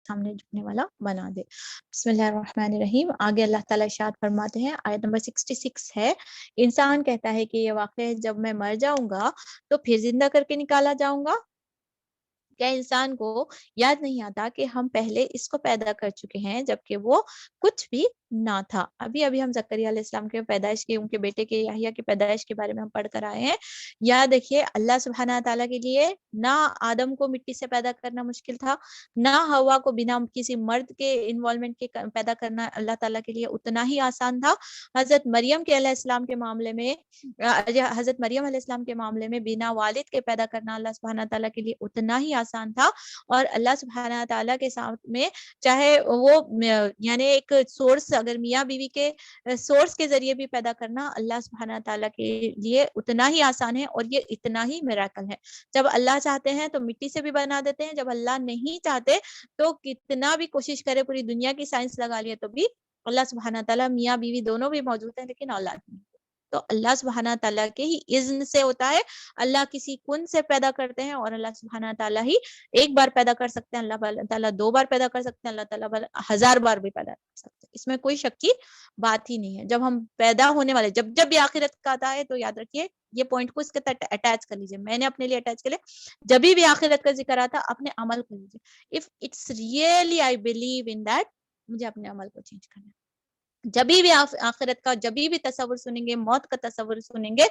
سامنے جھکنے والا بنا دے۔ بسم اللہ الرحمن الرحیم۔ آگے اللہ تعالیٰ ارشاد فرماتے ہیں، آیت نمبر 66 ہے، انسان کہتا ہے کہ یہ واقعہ ہے جب میں مر جاؤں گا تو پھر زندہ کر کے نکالا جاؤں گا؟ کیا انسان کو یاد نہیں آتا کہ ہم پہلے اس کو پیدا کر چکے ہیں جبکہ وہ کچھ بھی نہ تھا؟ ابھی ہم زکریا علیہ السلام کے پیدائش کی، ان کے بیٹے کے یحییٰ کی پیدائش کے بارے میں ہم پڑھ کر آئے ہیں۔ یاد دیکھیے، اللہ سبحانہ تعالیٰ کے لیے نہ آدم کو مٹی سے پیدا کرنا مشکل تھا، نہ ہوا کو بنا کسی مرد کے انوالومنٹ کے پیدا کرنا اللہ تعالیٰ کے لیے اتنا ہی آسان تھا۔ حضرت مریم کے علیہ السلام کے معاملے میں حضرت مریم علیہ السلام کے معاملے میں بنا والد کے پیدا کرنا اللہ سبحانہ تعالیٰ کے لیے اتنا ہی آسان تھا۔ اور اللہ سبحانہ تعالیٰ کے ساتھ میں چاہے وہ یعنی ایک سورس، اگر میاں بیوی کے سورس کے ذریعے بھی پیدا کرنا اللہ سبحانہ تعالیٰ کے لیے اتنا ہی آسان ہے، اور یہ اتنا ہی میراکل ہے۔ جب اللہ چاہتے ہیں تو مٹی سے بھی بنا دیتے ہیں، جب اللہ نہیں چاہتے تو کتنا بھی کوشش کرے، پوری دنیا کی سائنس لگا لیے تو بھی اللہ سبحانہ تعالیٰ میاں بیوی دونوں بھی موجود ہیں لیکن اولاد نہیں۔ تو اللہ سبحانہ تعالیٰ کے ہی اذن سے ہوتا ہے۔ اللہ کسی کن سے پیدا کرتے ہیں، اور اللہ سبحانہ تعالیٰ ہی ایک بار پیدا کر سکتے ہیں، اللہ تعالیٰ 2 بار پیدا کر سکتے ہیں، اللہ تعالیٰ 1000 بار بھی پیدا کر سکتے ہیں۔ اس میں کوئی شک کی بات ہی نہیں ہے۔ جب ہم پیدا ہونے والے جب بھی آخرت کا آتا ہے تو یاد رکھیے یہ پوائنٹ کو اس کے تحت اٹیچ کر لیجیے، میں نے اپنے لیے اٹیچ کر لیا، جب بھی آخرت کا ذکر آتا اپنے عمل کو لیجیے۔ If it's really I believe in that, مجھے اپنے عمل کو چینج کرنا ہے۔ جب بھی آخرت کا جب بھی تصور سنیں گے، موت کا تصور سنیں گے،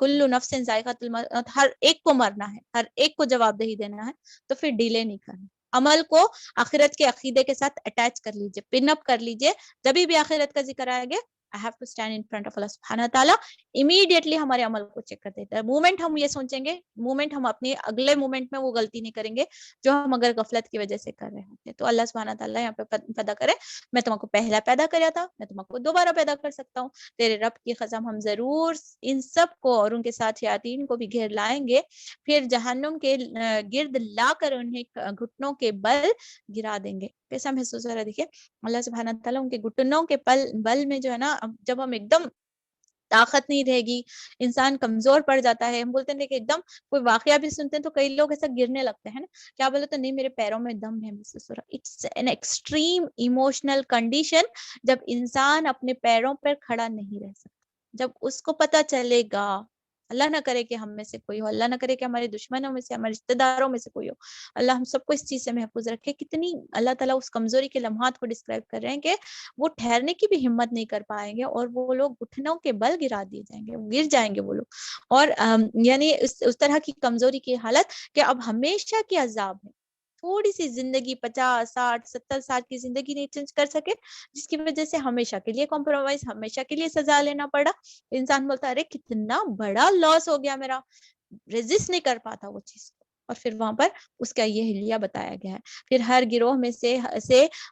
کل نفس ذائقۃ الموت، ہر ایک کو مرنا ہے، ہر ایک کو جواب دہی دینا ہے، تو پھر ڈیلے نہیں کرنا۔ عمل کو آخرت کے عقیدے کے ساتھ اٹیچ کر لیجئے، پن اپ کر لیجئے۔ جب بھی آخرت کا ذکر آئے گا، I have to stand in front of Allah سبحانہ تعالیٰ، امیڈیٹلی ہمارے عمل کو چیک کر دیتا ہے۔ مومنٹ ہم یہ سوچیں گے، مومنٹ ہم اپنے اگلے مومنٹ میں وہ غلطی نہیں کریں گے جو ہم اگر غفلت کی وجہ سے کر رہے ہوتے ہیں۔ تو اللہ سبحانہ تعالیٰ یہاں پہ پیدا کرے، میں تم کو پہلا پیدا کریا تھا، میں تم کو دوبارہ پیدا کر سکتا ہوں۔ تیرے رب کی قسم، ہم ضرور ان سب کو اور ان کے ساتھ شیاطین کو بھی گھیر لائیں گے، پھر جہنم کے گرد لا کر انہیں گھٹنوں کے بل گرا دیں گے۔ کیسا محسوس ہو رہا ہے؟ دیکھیے اللہ سبحانہ تعالیٰ ان کے گھٹنوں کے بل میں جو ہے نا، جب ہم ایک دم طاقت نہیں رہے گی، انسان کمزور پڑ جاتا ہے، ہم بولتے ہیں کہ ایک دم کوئی واقعہ بھی سنتے ہیں تو کئی لوگ ایسا گرنے لگتے ہیں نا، کیا بولے تو نہیں میرے پیروں میں دم ہے محسوس ہو رہا۔ It's an extreme emotional condition, جب انسان اپنے پیروں پر کھڑا نہیں رہ سکتا، جب اس کو پتا چلے گا، اللہ نہ کرے کہ ہم میں سے کوئی ہو، اللہ نہ کرے کہ ہمارے دشمنوں میں سے، ہمارے رشتہ داروں میں سے کوئی ہو، اللہ ہم سب کو اس چیز سے محفوظ رکھے۔ کتنی اللہ تعالیٰ اس کمزوری کے لمحات کو ڈسکرائب کر رہے ہیں کہ وہ ٹھہرنے کی بھی ہمت نہیں کر پائیں گے، اور وہ لوگ گھٹنوں کے بل گرا دیے جائیں گے، گر جائیں گے وہ لوگ۔ اور یعنی اس طرح کی کمزوری کی حالت کہ اب ہمیشہ کے عذاب ہے۔ تھوڑی سی زندگی 50 60 70 سال کی زندگی نہیں چینج کر سکے، جس کی وجہ سے ہمیشہ کے لیے کمپرومائز، ہمیشہ کے لیے سزا لینا پڑا۔ انسان بولتا ارے کتنا بڑا لاس ہو گیا میرا، ریزسٹ نہیں کر پاتا وہ چیز کو۔ اور پھر وہاں پر اس کا یہ حلیہ بتایا گیا ہے۔ پھر ہر گروہ میں سے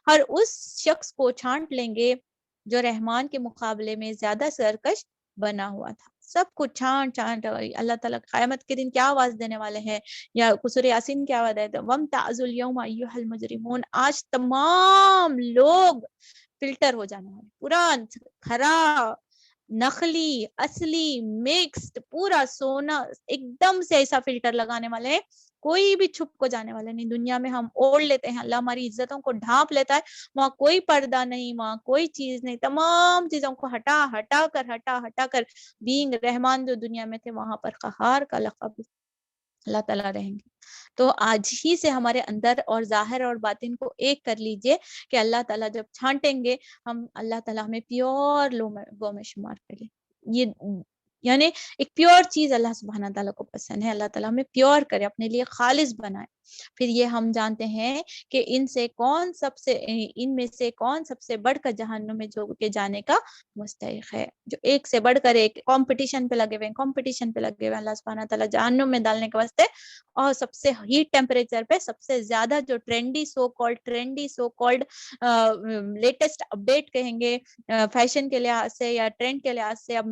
ہر اس شخص کو چھانٹ لیں گے جو رحمان کے مقابلے میں زیادہ سرکش بنا ہوا تھا۔ سب کو چھانٹ اللہ تعالیٰ قیامت کے دن کیا آواز دینے والے ہیں، یا سورہ یاسین کیا آواز ہے، وَامْتَازُوا الْيَوْمَ أَيُّهَا الْمُجْرِمُونَ، آج تمام لوگ فلٹر ہو جانے والے، پورا کھرا نقلی اصلی مکسڈ پورا سونا ایک دم سے ایسا فلٹر لگانے والے ہیں، کوئی بھی چھپ کو جانے والا نہیں۔ دنیا میں ہم اوڑھ لیتے ہیں، اللہ ہماری عزتوں کو ڈھانپ لیتا ہے، وہاں کوئی پردہ نہیں، وہاں کوئی چیز نہیں، تمام چیزوں کو ہٹا کر بینگ رحمان جو دنیا میں تھے وہاں پر قہار کا لقب اللہ تعالیٰ رہیں گے۔ تو آج ہی سے ہمارے اندر اور ظاہر اور باطن کو ایک کر لیجئے کہ اللہ تعالیٰ جب چھانٹیں گے، ہم اللہ تعالیٰ ہمیں پیور لوگوں میں شمار کریں۔ یہ یعنی ایک پیور چیز اللہ سبحانہ تعالیٰ کو پسند ہے، اللہ تعالیٰ ہمیں پیور کرے، اپنے لیے خالص بنائے۔ پھر یہ ہم جانتے ہیں کہ ان میں سے کون سب سے بڑھ کر جہنم میں کے جانے کا مستحق ہے۔ جو ایک سے بڑھ کر ایک کمپٹیشن پہ لگے ہوئے اللہ سبحانہ تعالیٰ جہنم میں ڈالنے کے واسطے، اور سب سے ہیٹ ٹیمپریچر پہ سب سے زیادہ جو trendy so called latest update کہیں گے فیشن کے لحاظ سے یا ٹرینڈ کے لحاظ سے، اب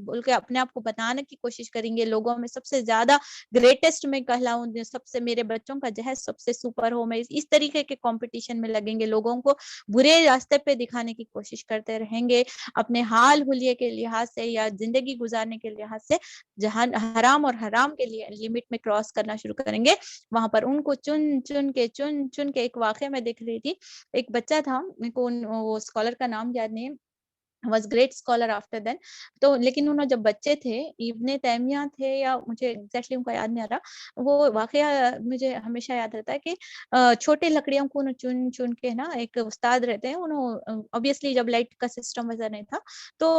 بول کے اپنے آپ کو بتانے کی کوشش کریں گے لوگوں میں سب سے زیادہ گریٹسٹ میں کہلاؤں, سب سے میرے بچوں کا جہیز سب سے سپر ہو, میں اس طریقے کے کمپٹیشن میں لگیں گے, لوگوں کو برے راستے پہ دکھانے کی کوشش کرتے رہیں گے, اپنے حال حلیے کے لحاظ سے یا زندگی گزارنے کے لحاظ سے جہاں حرام اور حرام کے لیے لمٹ میں کراس کرنا شروع کریں گے, وہاں پر ان کو چن چن کے ایک واقعہ میں دیکھ رہی تھی, ایک بچہ تھا, میرے کو وہ اسکالر کا نام یاد نہیں, was great scholar after then. تو لیکن انہوں جب بچے تھے, ابن تیمیہ تھے یا مجھے ایگزیکٹلی ان کا یاد نہیں آ رہا, وہ واقعہ مجھے ہمیشہ یاد رہتا ہے کہ چھوٹے لکڑیوں کو چن چن کے نا, ایک استاد رہتے ہیں, انہوں obviously جب لائٹ کا سسٹم ویسا نہیں تھا تو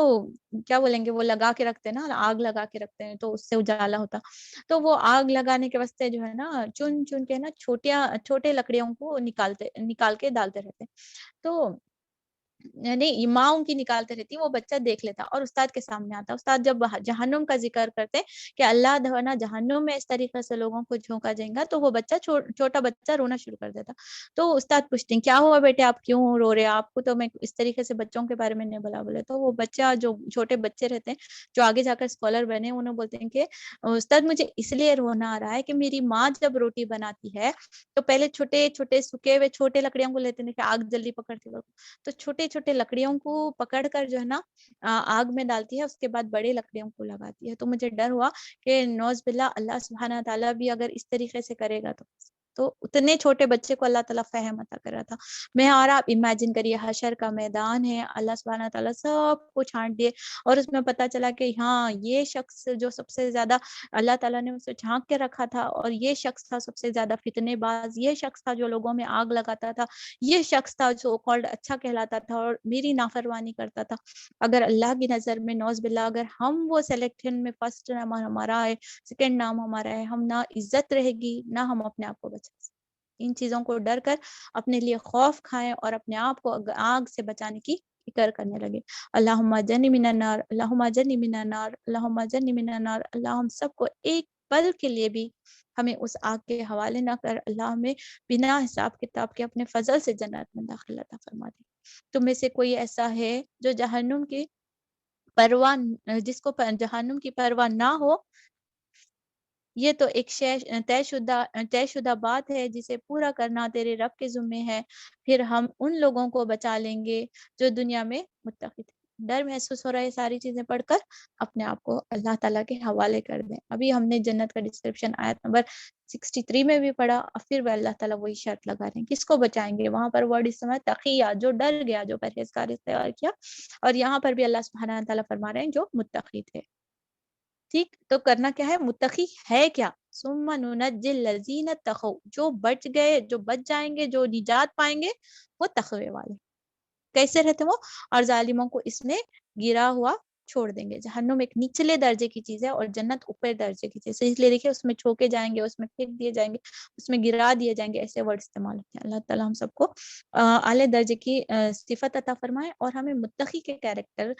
کیا بولیں گے, وہ لگا کے رکھتے ہیں نا, آگ لگا کے رکھتے ہیں تو اس سے اجالا ہوتا, تو وہ آگ لگانے کے واسطے جو ہے نا چن چن کے نا چھوٹے لکڑیوں کو نکال کے ڈالتے رہتے, تو نہیں ماں کی نکالتے رہتی, وہ بچہ دیکھ لیتا اور استاد کے سامنے آتا, استاد جب جہنم کا ذکر کرتے کہ اللہ دھونا جہنم میں اس طریقے سے لوگوں کو جھونکا جائے گا, تو وہ بچہ چھوٹا بچہ رونا شروع کر دیتا, تو استاد پوچھتے ہیں کیا ہوا بیٹے آپ کیوں رو رہے, آپ کو تو میں اس طریقے سے بچوں کے بارے میں نہیں بولا, بولے تو وہ بچہ جو چھوٹے بچے رہتے ہیں جو آگے جا کر اسکالر بنے, انہوں بولتے ہیں کہ استاد مجھے اس لیے رونا آ رہا ہے کہ میری ماں جب روٹی بناتی ہے تو پہلے چھوٹے چھوٹے سکے ہوئے چھوٹے لکڑیوں کو لیتے ہیں کہ آگ جلدی پکڑتی, تو چھوٹے چھوٹے لکڑیوں کو پکڑ کر جو ہے نا آگ میں ڈالتی ہے, اس کے بعد بڑے لکڑیوں کو لگاتی ہے, تو مجھے ڈر ہوا کہ نوز باللہ اللہ سبحانہ تعالیٰ بھی اگر اس طریقے سے کرے گا تو اتنے چھوٹے بچے کو اللہ تعالیٰ فہم عطا کر رہا تھا. میں اور آپ امیجن کریے حشر کا میدان ہے, اللہ سبحانہ تعالیٰ سب کو چھانٹ دیے اور اس میں پتا چلا کہ ہاں یہ شخص جو سب سے زیادہ اللہ تعالیٰ نے اسے جھانک کے رکھا تھا, اور یہ شخص تھا سب سے زیادہ فتنے باز, یہ شخص تھا جو لوگوں میں آگ لگاتا تھا, یہ شخص تھا جو کالڈ اچھا کہلاتا تھا اور میری نافرمانی کرتا تھا. اگر اللہ کی نظر میں نوز باللہ اگر ہم وہ سلیکشن میں فرسٹ نام ہمارا ہے, سیکنڈ نام ہمارا ہے, ہم نہ عزت رہے گی نہ ہم اپنے آپ کو بچا سکتے. ان چیزوں کو ڈر کر اپنے لیے خوف کھائیں اور اپنے آپ کو آگ سے بچانے کی فکر کرنے لگے. اللہم جنی من النار, اللہم جنی من النار, اللہم جنی من النار. اللہ ہم سب کو ایک پل کے لیے بھی ہمیں اس آگ کے حوالے نہ کر, اللہ ہمیں بنا حساب کتاب کے اپنے فضل سے جنت میں داخل عطا فرما دے. تم میں سے کوئی ایسا ہے جو جہنم کی پرواہ, جس کو جہنم کی پرواہ نہ ہو, یہ تو ایک طے شدہ بات ہے جسے پورا کرنا تیرے رب کے ذمے ہے, پھر ہم ان لوگوں کو بچا لیں گے جو دنیا میں متقی تھے. ڈر محسوس ہو رہا ہے ساری چیزیں پڑھ کر, اپنے آپ کو اللہ تعالیٰ کے حوالے کر دیں. ابھی ہم نے جنت کا ڈسکرپشن آیت نمبر 63 میں بھی پڑھا, اور پھر اللہ تعالیٰ وہی شرط لگا رہے ہیں کس کو بچائیں گے. وہاں پر ورڈ استعمال تقیہ, جو ڈر گیا, جو پرہیزگار اختیار کیا, اور یہاں پر بھی اللہ سبحانہ تعالیٰ فرما رہے ہیں جو متقی تھے. ٹھیک, تو کرنا کیا ہے, متقی ہے کیا, ثم ننجی الذین اتقوا, جو بچ گئے, جو بچ جائیں گے, جو نجات پائیں گے, وہ تقوی والے. کیسے رہتے وہ, اور ظالموں کو اس میں گرا ہوا چھوڑ دیں گے. جہنم ایک نچلے درجے کی چیز ہے اور جنت اوپر درجے کی چیز ہے, اس لیے دیکھیے اس میں چھوکے جائیں گے, اس میں پھینک دیے جائیں گے, اس میں گرا دیے جائیں گے, ایسے ورڈ استعمال ہوتے ہیں. اللہ تعالیٰ ہم سب کو اعلی درجے کی صفت عطا فرمائے, اور ہمیں متقی کے کیریکٹر,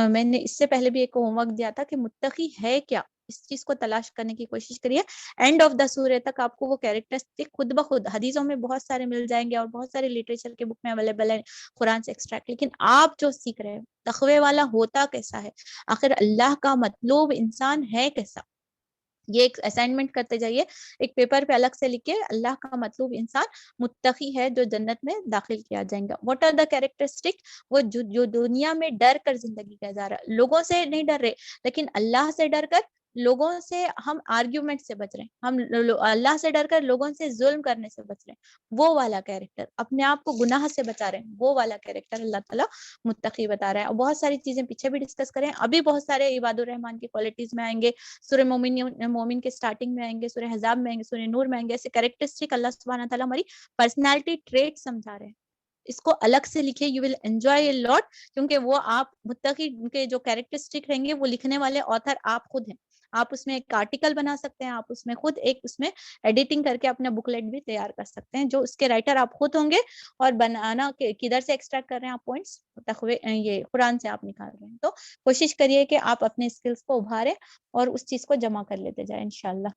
میں نے اس سے پہلے بھی ایک ہوم ورک دیا تھا کہ متقی ہے کیا, اس چیز کو تلاش کرنے کی کوشش کریے. اینڈ آف دا سورہ تک آپ کو وہ کیریکٹرسٹک خود بخود حدیثوں میں بہت سارے مل جائیں گے, اور بہت سارے لٹریچر کے بک میں اویلیبل ہے, قرآن سے ایکسٹریکٹ. لیکن آپ جو سیکھ رہے ہیں تقوی والا ہوتا کیسا ہے, آخر اللہ کا مطلوب انسان ہے کیسا, یہ ایک اسائنمنٹ کرتے جائیے, ایک پیپر پہ الگ سے لکھے اللہ کا مطلوب انسان متقی ہے جو جنت میں داخل کیا جائیں گا. واٹ آر دا کیریکٹرسٹک, وہ جو دنیا میں ڈر کر زندگی گزارا, لوگوں سے نہیں ڈر رہے لیکن اللہ سے ڈر کر, لوگوں سے ہم آرگیومنٹ سے بچ رہے ہیں, ہم اللہ سے ڈر کر لوگوں سے ظلم کرنے سے بچ رہے ہیں, وہ والا کیریکٹر, اپنے آپ کو گناہ سے بچا رہے ہیں, وہ والا کیریکٹر اللہ تعالیٰ متقی بتا رہا ہے. اور بہت ساری چیزیں پیچھے بھی ڈسکس کریں, ابھی بہت سارے عباد الرحمان کی کوالٹیز میں آئیں گے, سورہ مومن کے سٹارٹنگ میں آئیں گے, سورہ حزاب میں آئیں گے, سورہ نور میں آئیں گے. ایسے کیریکٹرسٹک اللہ سبحانہ تعالیٰ ہماری پرسنالٹی ٹریٹ سمجھا رہے ہیں. اس کو الگ سے لکھے, یو ول انجوائے اے لاٹ, کیونکہ وہ آپ متقی کے جو کیریکٹرسٹک رہیں گے وہ لکھنے والے آتھر آپ خود ہیں. آپ اس میں ایک آرٹیکل بنا سکتے ہیں, آپ اس میں خود ایک اس میں ایڈیٹنگ کر کے اپنا بک لیٹ بھی تیار کر سکتے ہیں, جو اس کے رائٹر آپ خود ہوں گے. اور بنانا کدھر سے ایکسٹریکٹ کر رہے ہیں آپ پوائنٹس, یہ قرآن سے آپ نکال رہے ہیں. تو کوشش کریے کہ آپ اپنے اسکلس کو ابھاریں اور اس چیز کو جمع کر لیتے جائیں انشاءاللہ.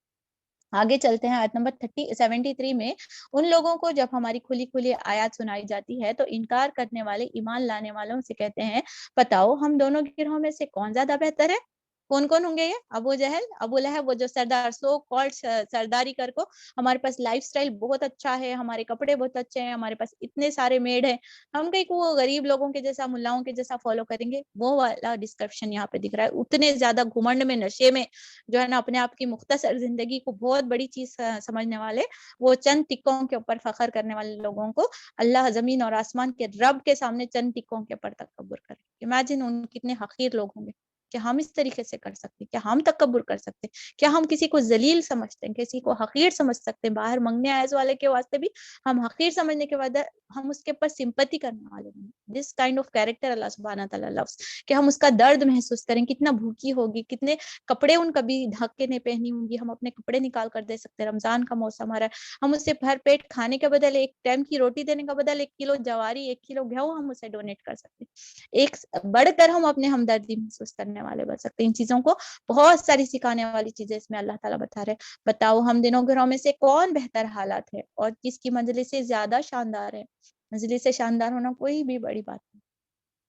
آگے چلتے ہیں. آیت نمبر 73 میں, ان لوگوں کو جب ہماری کھلی آیات سنائی جاتی ہے تو انکار کرنے والے ایمان لانے والوں سے کہتے ہیں بتاؤ ہم دونوں گروہوں میں سے کون زیادہ بہتر ہے. کون کون ہوں گے یہ؟ ابو جہل، ابو لہب، وہ جو سردار سو کالڈ سرداری کر کو ہمارے پاس لائف سٹائل بہت اچھا ہے، ہمارے کپڑے بہت اچھے ہیں، ہمارے پاس اتنے سارے میڈ ہیں، ہم کہیں وہ غریب لوگوں کے جیسا ملاؤں کے جیسا فالو کریں گے؟ وہ والا ڈسکرپشن یہاں پہ دکھ رہا ہے۔ اتنے زیادہ گھمنڈ میں، نشے میں جو ہے نا اپنے آپ کی مختصر زندگی کو بہت بڑی چیز سمجھنے والے، وہ چند ٹکوں کے اوپر فخر کرنے والے لوگوں کو اللہ زمین اور آسمان کے رب کے سامنے چند ٹکوں کے اوپر تکبر کرے۔ امیجن ان کتنے حقیر لوگ ہوں گے۔ کیا ہم اس طریقے سے کر سکتے؟ کیا ہم تکبر کر سکتے؟ کیا ہم کسی کو ذلیل سمجھتے ہیں، کسی کو حقیر سمجھ سکتے ہیں؟ باہر منگنے آئے والے کے واسطے بھی ہم حقیر سمجھنے کے بعد ہم اس کے اوپر سمپتی کرنے والے ہیں۔ دس کائنڈ آف کیریکٹر اللہ سبحانہ تعالیٰ لوز، کہ ہم اس کا درد محسوس کریں، کتنا بھوکی ہوگی، کتنے کپڑے ان کبھی ڈھک کے نہیں پہنی ہوں گی، ہم اپنے کپڑے نکال کر دے سکتے ہیں۔ رمضان کا موسم آ رہا ہے، ہم اسے بھر پیٹ کھانے کے بدل، ایک ٹائم کی روٹی دینے کا بدل 1 کلو جواری، 1 کلو گیہوں ہم اسے ڈونیٹ کر سکتے ہیں۔ ایک بڑھ کر ہم اپنے ہمدردی محسوس کرنے والے بن سکتے ہیں۔ ان چیزوں کو بہت ساری سکھانے والی چیزیں اس میں اللہ تعالیٰ بتا رہے۔ بتاؤ ہم دنوں گھروں میں سے کون بہتر حالات ہے اور کس کی مجلس سے زیادہ شاندار ہے؟ مجلس سے شاندار ہونا کوئی بھی بڑی بات نہیں،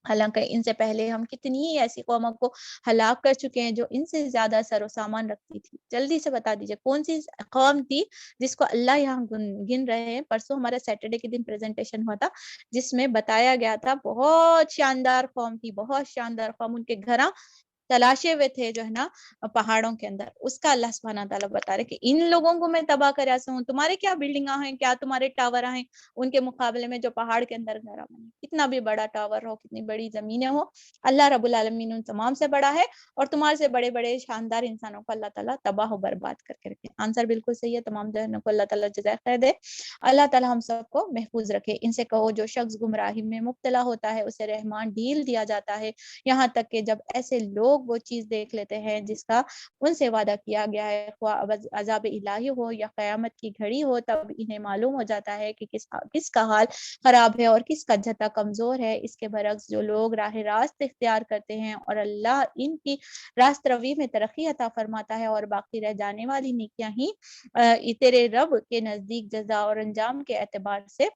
حالانکہ ان سے پہلے ہم کتنی ایسی قوموں کو ہلاک کر چکے ہیں جو ان سے زیادہ سر و سامان رکھتی تھی۔ جلدی سے بتا دیجئے کون سی قوم تھی جس کو اللہ یہاں گن رہے ہیں۔ پرسوں ہمارا سیٹرڈے کے دن پریزنٹیشن ہوا تھا جس میں بتایا گیا تھا بہت شاندار قوم تھی، بہت شاندار قوم، ان کے گھر تلاشے ہوئے تھے جو ہے نا پہاڑوں کے اندر۔ اس کا اللہ سبحانہ تعالیٰ بتا رہے کہ ان لوگوں کو میں تباہ کرا سا ہوں، تمہارے کیا بلڈنگاں ہیں، کیا تمہارے ٹاور ہیں ان کے مقابلے میں جو پہاڑ کے اندر گھر بنے۔ کتنا بھی بڑا ٹاور ہو، کتنی بڑی زمینیں ہو، اللہ رب العالمین ان تمام سے بڑا ہے، اور تمہارے سے بڑے بڑے شاندار انسانوں کو اللہ تعالیٰ تباہ و برباد کر کے رکھے۔ آنسر بالکل صحیح ہے، تمام جہنوں کو اللہ تعالیٰ جزائے خیر دے۔ اللہ تعالیٰ ہم سب کو محفوظ رکھے۔ ان سے کہو جو شخص گمراہی میں مبتلا ہوتا ہے اسے رحمان ڈھیل دیا جاتا ہے، یہاں تک کہ جب ایسے لوگ وہ چیز دیکھ لیتے ہیں جس کا ان سے وعدہ کیا گیا ہے، خواہ عذاب الہی ہو یا قیامت کی گھڑی ہو، تب انہیں معلوم ہو جاتا ہے کہ کس کا حال خراب ہے اور کس کا جتا کمزور ہے۔ اس کے برعکس جو لوگ راہ راست اختیار کرتے ہیں اور اللہ ان کی راست روی میں ترقی عطا فرماتا ہے، اور باقی رہ جانے والی نیکیاں ہی تیرے رب کے نزدیک جزا اور انجام کے اعتبار سے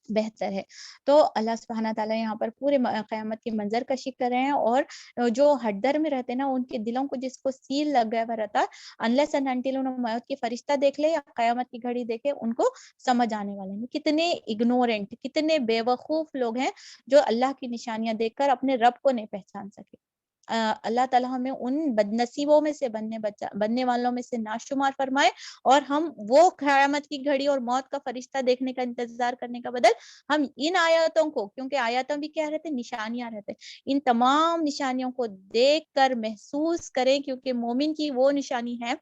بہتر ہے۔ تو اللہ سبحانہ تعالیٰ یہاں پر پورے قیامت کی منظر کشی کر رہے ہیں، اور جو ہڈر میں رہتے ہیں نا ان کے دلوں کو جس کو سیل لگ گیا ہوا رہتا ہے، unless and until انہوں موت کی فرشتہ دیکھ لے یا قیامت کی گھڑی دیکھے، ان کو سمجھ آنے والے ہیں۔ کتنے اگنورینٹ، کتنے بے وقوف لوگ ہیں جو اللہ کی نشانیاں دیکھ کر اپنے رب کو نہیں پہچان سکے۔ اللہ تعالیٰ ہمیں ان بد نصیبوں میں سے بننے والوں میں سے ناشمار فرمائے، اور ہم وہ قیامت کی گھڑی اور موت کا فرشتہ دیکھنے کا انتظار کرنے کا بدل ہم ان آیاتوں کو، کیونکہ آیاتوں بھی کیا رہتے، نشانیاں رہتے، ان تمام نشانیوں کو دیکھ کر محسوس کریں، کیونکہ مومن کی وہ نشانی ہے۔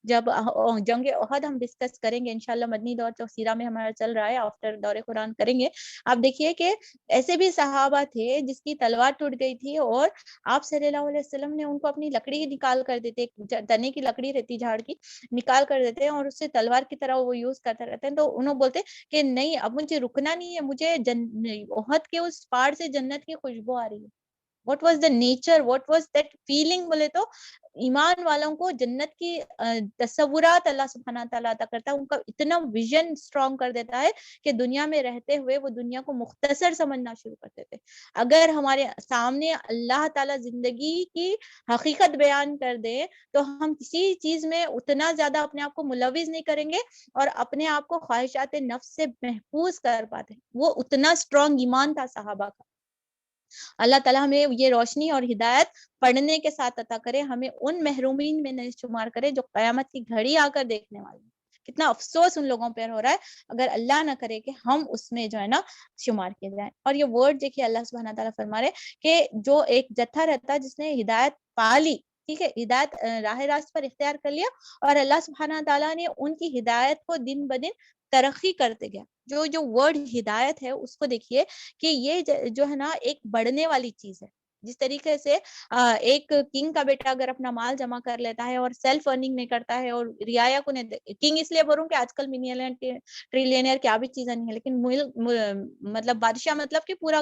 جب جنگ احد ہم ڈسکس کریں گے انشاءاللہ، مدنی دور جو سیرہ میں ہمارا چل رہا ہے، آفٹر دور قرآن کریں گے، آپ دیکھیے کہ ایسے بھی صحابہ تھے جس کی تلوار ٹوٹ گئی تھی، اور آپ صلی اللہ علیہ وسلم نے ان کو اپنی لکڑی نکال کر دیتے، تنے کی لکڑی رہتی جھاڑ کی، نکال کر دیتے ہیں اور اس سے تلوار کی طرح وہ یوز کرتے رہتے ہیں۔ تو انہوں بولتے کہ نہیں، اب مجھے رکنا نہیں ہے، مجھے احد کے اس پہاڑ سے جنت کی خوشبو آ رہی ہے۔ What was the nature, what was that feeling؟ بولے تو ایمان والوں کو جنت کی تصورات اللہ سبحانہ تعالیٰ عطا کرتا ہے، ان کا اتنا ویژن اسٹرانگ کر دیتا ہے کہ دنیا میں رہتے ہوئے وہ دنیا کو مختصر سمجھنا شروع کر دیتے۔ اگر ہمارے سامنے اللہ تعالیٰ زندگی کی حقیقت بیان کر دے تو ہم کسی چیز میں اتنا زیادہ اپنے آپ کو ملوث نہیں کریں گے اور اپنے آپ کو خواہشات نفس سے محفوظ کر پاتے ہیں۔ وہ اتنا اسٹرانگ ایمان تھا صحابہ کا۔ اللہ تعالیٰ ہمیں یہ روشنی اور ہدایت پڑھنے کے ساتھ عطا کرے، ہمیں ان محرومین میں نہیں شمار کرے جو قیامت کی گھڑی آ کر دیکھنے والے ہیں۔ کتنا افسوس ان لوگوں پر ہو رہا ہے اگر اللہ نہ کرے کہ ہم اس میں جو ہے نا شمار کیے جائیں۔ اور یہ ورڈ دیکھیے اللہ سبحانہ تعالیٰ فرما رہے کہ جو ایک جتھا رہتا ہے جس نے ہدایت پا لی، ٹھیک ہے، ہدایت راہ راست پر اختیار کر لیا، اور اللہ سبحانہ تعالیٰ نے ان کی ہدایت کو دن بدن ترقی کرتے گیا۔ جو ورڈ ہدایت ہے اس کو دیکھیے کہ یہ جو ہے نا ایک بڑھنے والی چیز ہے۔ جس طریقے سے ایک کنگ کا بیٹا اگر اپنا مال جمع کر لیتا ہے اور سیلف ارننگ نہیں کرتا ہے اور رعایا کو نہیں، کنگ اس لیے بولوں کہ آج کل ملینئر ٹریلینئر کیا بھی چیزیں نہیں ہے، لیکن مطلب بادشاہ مطلب کہ پورا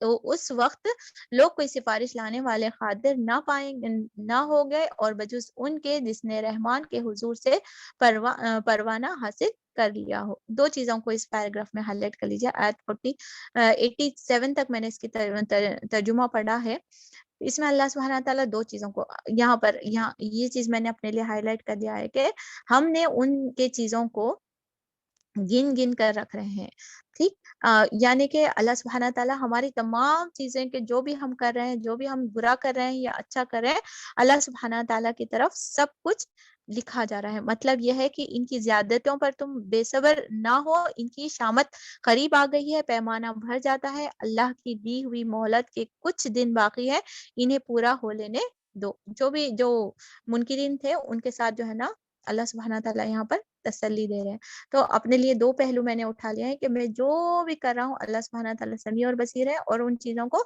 تو اس وقت لوگ کوئی سفارش لانے والے قادر نہ ہو گئے اور بجز ان کے جس نے رحمان کے حضور سے پروانہ حاصل کر لیا ہو. دو چیزوں کو اس پیراگراف میں ہائی لائٹ کر لیجیے. آیت 87 تک میں نے اس کی ترجمہ پڑھا ہے. اس میں اللہ سبحانہ تعالیٰ دو چیزوں کو یہاں یہ چیز میں نے اپنے لیے ہائی لائٹ کر دیا ہے کہ ہم نے ان کے چیزوں کو گن گن کر رکھ رہے ہیں. ٹھیک، یعنی کہ اللہ سبحانہ تعالیٰ ہماری تمام چیزیں کہ جو بھی ہم کر رہے ہیں، جو بھی ہم برا کر رہے ہیں یا اچھا کر رہے ہیں، اللہ سبحانہ تعالیٰ کی طرف سب کچھ لکھا جا رہا ہے. مطلب یہ ہے کہ ان کی زیادتوں پر تم بے صبر نہ ہو. ان کی شامت قریب آ گئی ہے، پیمانہ بھر جاتا ہے. اللہ کی دی ہوئی مہلت کے کچھ دن باقی ہے، انہیں پورا ہو لینے دو. جو منکرین تھے ان کے ساتھ جو ہے نا اللہ سبحانہ تعالیٰ یہاں پر تسلی دے رہے ہیں. تو اپنے لیے دو پہلو میں نے اٹھا لیا ہے کہ میں جو بھی کر رہا ہوں اللہ سبحانہ تعالیٰ سمیع اور بصیر ہے اور ان چیزوں کو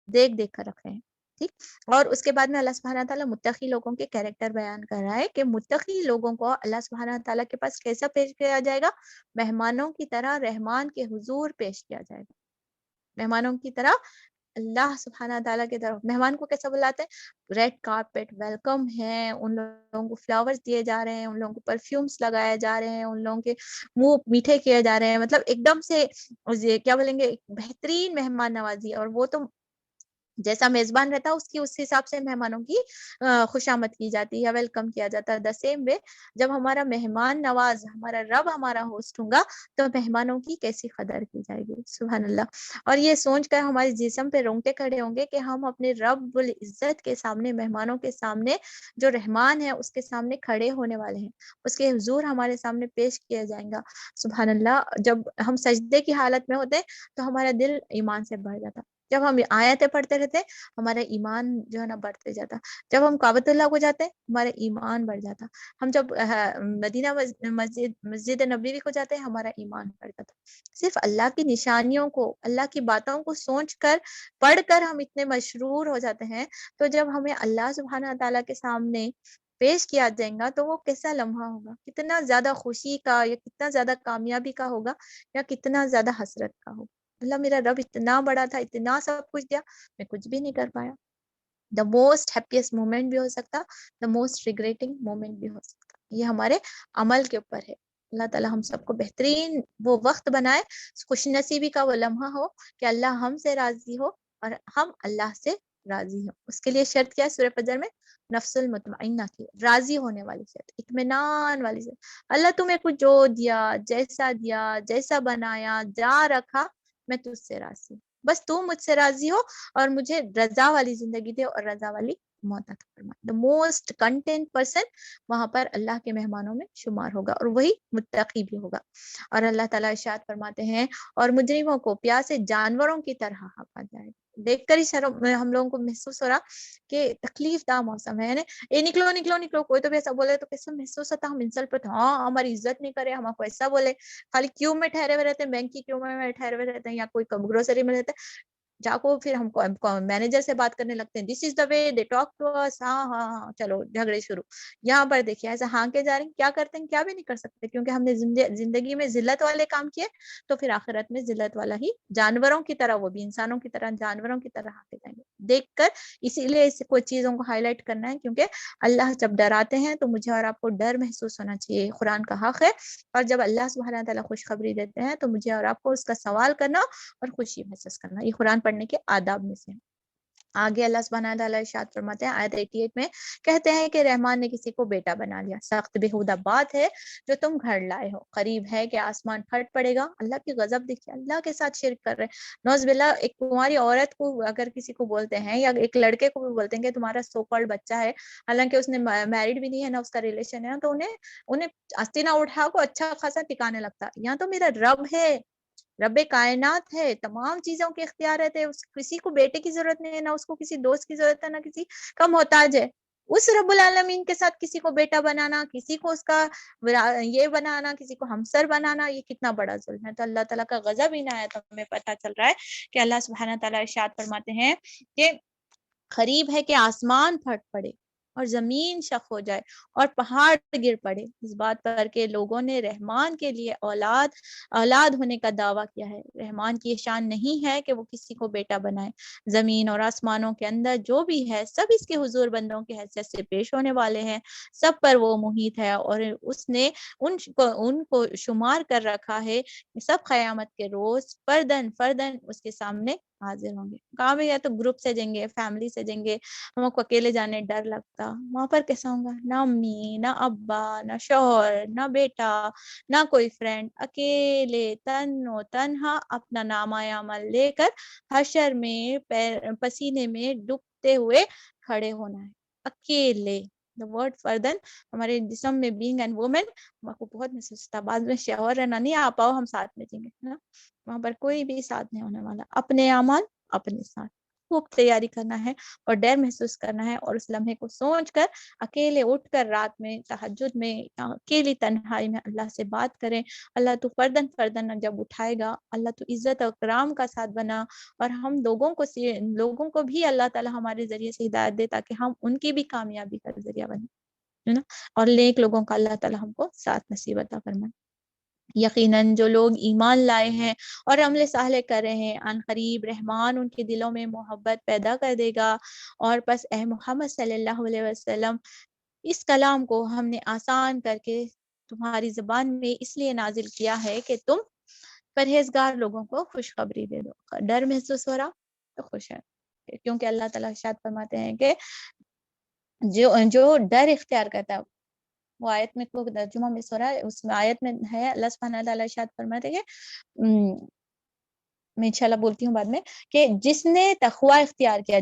دیکھ دیکھ کر رکھ رہے ہیں. ٹھیک، اور اس کے بعد میں اللہ سبحانہ تعالیٰ متقی لوگوں کے کیریکٹر بیان کر رہا ہے کہ متقی لوگوں کو اللہ سبحانہ تعالیٰ کے پاس کیسا پیش کیا جائے گا؟ مہمانوں کی طرح رحمان کے حضور پیش کیا جائے گا. مہمانوں کی طرح اللہ سبحانہ تعالیٰ کی طرف. مہمان کو کیسا بلاتے ہیں؟ ریڈ کارپیٹ ویلکم ہے، ان لوگوں کو فلاورز دیے جا رہے ہیں، ان لوگوں کو پرفیومز لگائے جا رہے ہیں، ان لوگوں کے منہ میٹھے کیے جا رہے ہیں. مطلب ایک دم سے کیا بولیں گے، بہترین مہمان نوازی. اور وہ تو جیسا میزبان رہتا ہے اس حساب سے مہمانوں کی خوش آمد کی جاتی ہے، ویلکم کیا جاتا ہے. دا سیم وے جب ہمارا مہمان نواز ہمارا رب ہمارا ہوسٹ ہوگا تو مہمانوں کی کیسی قدر کی جائے گی. سبحان اللہ. اور یہ سوچ کر ہمارے جسم پہ رونگٹے کھڑے ہوں گے کہ ہم اپنے رب العزت کے سامنے، مہمانوں کے سامنے، جو رحمان ہے اس کے سامنے کھڑے ہونے والے ہیں، اس کے حضور ہمارے سامنے پیش کیا جائیں گا. سبحان اللہ. جب ہم سجدے کی حالت میں ہوتے تو ہمارا دل ایمان سے بھر جاتا. جب ہم آیتیں پڑھتے رہتے ہمارا ایمان جو ہے نا بڑھتے جاتا. جب ہم کعبۃ اللہ کو جاتے ہمارا ایمان بڑھ جاتا. ہم جب مدینہ مسجد نبوی کو جاتے ہمارا ایمان بڑھ جاتا. صرف اللہ کی نشانیوں کو، اللہ کی باتوں کو سوچ کر پڑھ کر ہم اتنے مشرور ہو جاتے ہیں. تو جب ہمیں اللہ سبحانہ تعالیٰ کے سامنے پیش کیا جائے گا تو وہ کیسا لمحہ ہوگا، کتنا زیادہ خوشی کا یا کتنا زیادہ کامیابی کا ہوگا یا کتنا زیادہ حسرت کا ہوگا. اللہ میرا رب اتنا بڑا تھا، اتنا سب کچھ دیا، میں کچھ بھی نہیں کر پایا. دا موسٹ ہیپیسٹ مومنٹ بھی ہو سکتا، دا موسٹ ریگریٹنگ مومنٹ بھی ہو سکتا. یہ ہمارے عمل کے اوپر ہے. اللہ تعالیٰ ہم سب کو بہترین وہ وقت بنائے، خوش نصیبی کا وہ لمحہ ہو کہ اللہ ہم سے راضی ہو اور ہم اللہ سے راضی ہوں. اس کے لیے شرط کیا ہے سورہ فجر میں؟ نفس المطمئنہ کی، راضی ہونے والی شرط، اطمینان والی شرط. اللہ تمہیں کچھ جو دیا، جیسا بنایا، جا رکھا، میں تجھ سے راضی ہوں. بس تو مجھ سے راضی ہو اور مجھے رضا والی زندگی دے اور رضا والی موت عطا فرما. دا موسٹ کنٹینٹ پرسن وہاں پر اللہ کے مہمانوں میں شمار ہوگا اور وہی متقی بھی ہوگا. اور اللہ تعالیٰ ارشاد فرماتے ہیں اور مجرموں کو پیاسے جانوروں کی طرح ہاپا جائے گا. دیکھ کر ہی شرم ہم لوگوں کو محسوس ہو رہا کہ تکلیف دہ موسم ہے. نکلو نکلو نکلو، کوئی تو بھی ایسا بولے تو کیسا محسوس ہوتا، ہم انسلٹ پہ ہاں ہماری عزت نہیں کرے، ہم کو ایسا بولے. خالی کیو میں ٹھہرے ہوئے رہتے ہیں، بینک کی کیو میں ٹھہرے ہوئے رہتے ہیں یا کوئی گروسری میں رہتے ہیں، جا کو پھر ہم کو مینیجر سے بات کرنے لگتے ہیں. دس از دا وے دے ٹاک ٹو اس. ہاں ہاں ہاں چلو جھگڑے شروع. یہاں پر دیکھیے ایسا ہاں کے جا رہے ہیں، کیا کرتے ہیں؟ کیا بھی نہیں کر سکتے، کیونکہ ہم نے زندگی میں ذلت والے کام کیے تو پھر آخرت میں ذلت والا ہی، جانوروں کی طرح، وہ بھی انسانوں کی طرح جانوروں کی طرح ہاں کے جائیں گے. دیکھ کر اسی لیے اس کوئی چیزوں کو ہائی لائٹ کرنا ہے، کیونکہ اللہ جب ڈراتے ہیں تو مجھے اور آپ کو ڈر محسوس ہونا چاہیے. قرآن کا حق ہے. اور جب اللہ سبحانہ تعالیٰ خوشخبری دیتے ہیں تو مجھے اور آپ کو اس کا سوال کرنا اور خوشی محسوس کرنا. یہ قرآن پڑھنے کے آداب میں سے. آگے اللہ سبحانہ تعالیٰ ارشاد فرماتے ہیں آیت 88 میں، کہتے ہیں کہ رحمان نے کسی کو بیٹا بنا لیا. سخت بےہودہ بات ہے جو تم گھڑ لائے ہو، قریب ہے کہ آسمان پھٹ پڑے گا. اللہ کی غضب دیکھیے، اللہ کے ساتھ شرک کر رہے ہیں. نوز باللہ. ایک کنواری عورت کو اگر کسی کو بولتے ہیں یا ایک لڑکے کو بھی بولتے ہیں کہ تمہارا سو کالڈ بچہ ہے، حالانکہ اس نے میرڈ بھی نہیں ہے، نہ اس کا ریلیشن ہے، تو انہیں آستینہ اٹھا کو اچھا خاصا ٹکانے لگتا. یہاں تو میرا رب ہے، رب کائنات ہے، تمام چیزوں کے اختیارات ہے. کسی کو بیٹے کی ضرورت نہیں ہے، نہ اس کو کسی دوست کی ضرورت ہے، نہ کسی کا محتاج ہے. اس رب العالمین کے ساتھ کسی کو بیٹا بنانا، کسی کو اس کا یہ بنانا، کسی کو ہمسر بنانا، یہ کتنا بڑا ظلم ہے. تو اللہ تعالیٰ کا غضب ہی نہ آیا تو ہمیں پتہ چل رہا ہے کہ اللہ سبحانہ تعالیٰ ارشاد فرماتے ہیں کہ قریب ہے کہ آسمان پھٹ پڑے. اور زمین شق ہو جائے اور پہاڑ گر پڑے، اس بات پر کہ لوگوں نے رحمان کے لیے اولاد ہونے کا دعویٰ کیا ہے۔ رحمان کی یہ شان نہیں ہے کہ وہ کسی کو بیٹا بنائے۔ زمین اور آسمانوں کے اندر جو بھی ہے سب اس کے حضور بندوں کی حیثیت سے پیش ہونے والے ہیں، سب پر وہ محیط ہے اور اس نے ان کو شمار کر رکھا ہے، سب قیامت کے روز فردن فردن اس کے سامنے حاضر ہوں گے۔ کہاں بھی یا تو گروپ سے جائیں گے، فیملی سے جائیں گے، ہم کو اکیلے جانے ڈر لگتا، وہاں پر کیسا ہوں گا؟ نہ امی، نہ ابا، نہ شوہر، نہ بیٹا، نہ کوئی فرینڈ، اکیلے تن و تنہا اپنا نامہ عمل لے کر حشر میں پسینے میں ڈوبتے ہوئے کھڑے ہونا ہے، اکیلے۔ The word فردن ہمارے جسم میں بینگ اینڈ وومن ہم کو بہت محسوس ہوتا ہے، بعد میں شوہر ہے نہ نہیں آ پاؤ ہم ساتھ میں جائیں گے، وہاں پر کوئی بھی ساتھ نہیں ہونے والا، اپنے اعمال اپنے ساتھ خوب تیاری کرنا ہے اور ڈر محسوس کرنا ہے، اور اس لمحے کو سوچ کر اکیلے اٹھ کر رات میں تہجد میں اکیلی تنہائی میں اللہ سے بات کریں، اللہ تو فردن فردن جب اٹھائے گا، اللہ تو عزت اور کرام کا ساتھ بنا، اور ہم لوگوں کو بھی اللہ تعالیٰ ہمارے ذریعے سے ہدایت دے تاکہ ہم ان کی بھی کامیابی کا ذریعہ بنے، ہے نا، اور نیک لوگوں کا اللہ تعالیٰ ہم کو ساتھ نصیب عطا فرمائے۔ یقیناً جو لوگ ایمان لائے ہیں اور عمل صالح کر رہے ہیں، ان قریب رحمان ان کے دلوں میں محبت پیدا کر دے گا۔ اور پس اے محمد صلی اللہ علیہ وسلم، اس کلام کو ہم نے آسان کر کے تمہاری زبان میں اس لیے نازل کیا ہے کہ تم پرہیزگار لوگوں کو خوشخبری دے دو۔ ڈر محسوس ہو رہا تو خوش ہے، کیونکہ اللہ تعالیٰ ارشاد فرماتے ہیں کہ جو ڈر اختیار کرتا ہے، وہ آیت میں کو ترجمہ مس ہو رہا ہے، اس میں آیت میں ہے اللہ سبحانہ تعالیٰ ارشاد فرماتے ہیں کہ میں انشاءاللہ بولتی ہوں بعد میں، کہ جس نے تقوی اختیار کیا،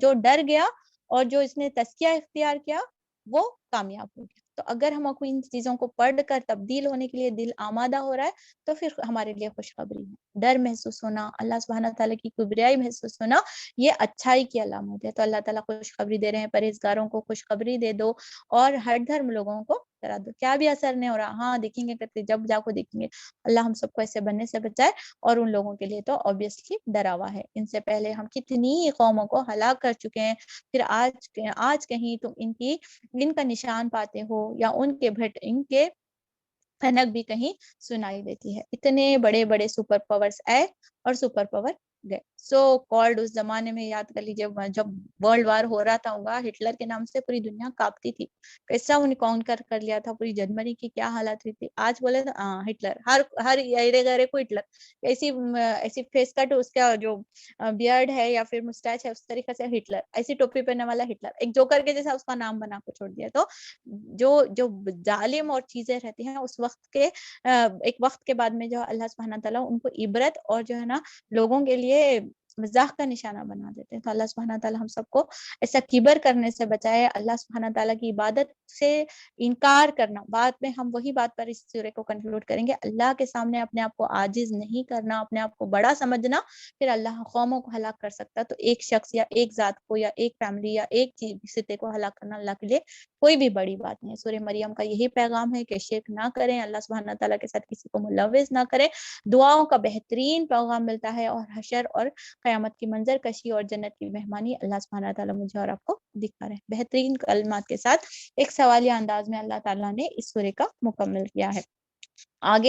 جو ڈر گیا اور جو اس نے تزکیہ اختیار کیا وہ کامیاب ہو گیا۔ تو اگر ہم کو ان چیزوں کو پڑھ کر تبدیل ہونے کے لیے دل آمادہ ہو رہا ہے تو پھر ہمارے لیے خوشخبری ہے۔ ڈر محسوس ہونا، اللہ سبحانہ تعالیٰ کی کبریائی محسوس ہونا، یہ اچھائی کی علامت ہے۔ تو اللہ تعالیٰ خوشخبری دے رہے ہیں، پرہیزگاروں کو خوشخبری دے دو اور ہر دھرم لوگوں کو کرا دو۔ کیا بھی اثر نہیں ہو رہا، ہاں دیکھیں گے کرتے، جب جا کو دیکھیں گے۔ اللہ ہم سب کو ایسے بننے سے بچائے، اور ان لوگوں کے لیے تو obviously ڈراوا ہے۔ ان سے پہلے ہم کتنی قوموں کو ہلاک کر چکے ہیں، پھر آج کہیں تم ان کا نشان پاتے ہو یا ان کے بھنک بھی کہیں سنائی دیتی ہے۔ اتنے بڑے بڑے سپر پاورز آئے اور سپر پاور گئے۔ سو کالڈ اس زمانے میں یاد کر لیجیے، جب ورلڈ وار ہو رہا تھا ہوگا، ہٹلر کے نام سے پوری دنیا کاپتی تھی، کیسا انہیں کانکر کر لیا تھا، پوری جرمنی کی کیا حالت ہوئی تھی۔ آج بولے تو ہٹلر، ہر ایرے گرے کو ہٹلر، ایسی فیس کٹ، اس کا جو بیئرڈ ہے یا پھر مسٹیچ ہے اس طریقے سے ہٹلر، ایسی ٹوپی پہننے والا ہٹلر، ایک جوکر کے جیسا اس کا نام بنا کو چھوڑ دیا۔ تو جو ظالم اور چیزیں رہتی ہیں اس وقت کے ایک وقت کے بعد میں جو اللہ سبحانہ تعالیٰ ان کو عبرت اور جو ہے نا لوگوں کے لیے مزاح کا نشانہ بنا دیتے ہیں۔ تو اللہ سبحانہ تعالیٰ ہم سب کو ایسا کبر کرنے سے بچائے، اللہ سبحانہ تعالیٰ کی عبادت سے انکار کرنا۔ بعد میں ہم وہی بات پر اس سورے کو کنکلوڈ کریں گے، اللہ کے سامنے اپنے آپ کو عاجز نہیں کرنا، اپنے آپ کو بڑا سمجھنا، پھر اللہ قوموں کو ہلاک کر سکتا۔ تو ایک شخص یا ایک ذات کو یا ایک فیملی یا ایک سطح کو ہلاک کرنا اللہ کے لیے کوئی بھی بڑی بات نہیں ہے۔ سورہ مریم کا یہی پیغام ہے کہ شرک نہ کریں، اللہ سبحانہ تعالیٰ کے ساتھ کسی کو ملوث نہ کریں۔ دعاؤں کا بہترین پیغام ملتا ہے، اور حشر اور قیامت کی منظر کشی اور جنت کی مہمانی اللہ سبحانہ تعالیٰ مجھے اور آپ کو دکھا رہے ہیں۔ بہترین کلمات کے ساتھ ایک سوالیہ انداز میں اللہ تعالیٰ نے اس سورے کا مکمل کیا ہے۔ آگے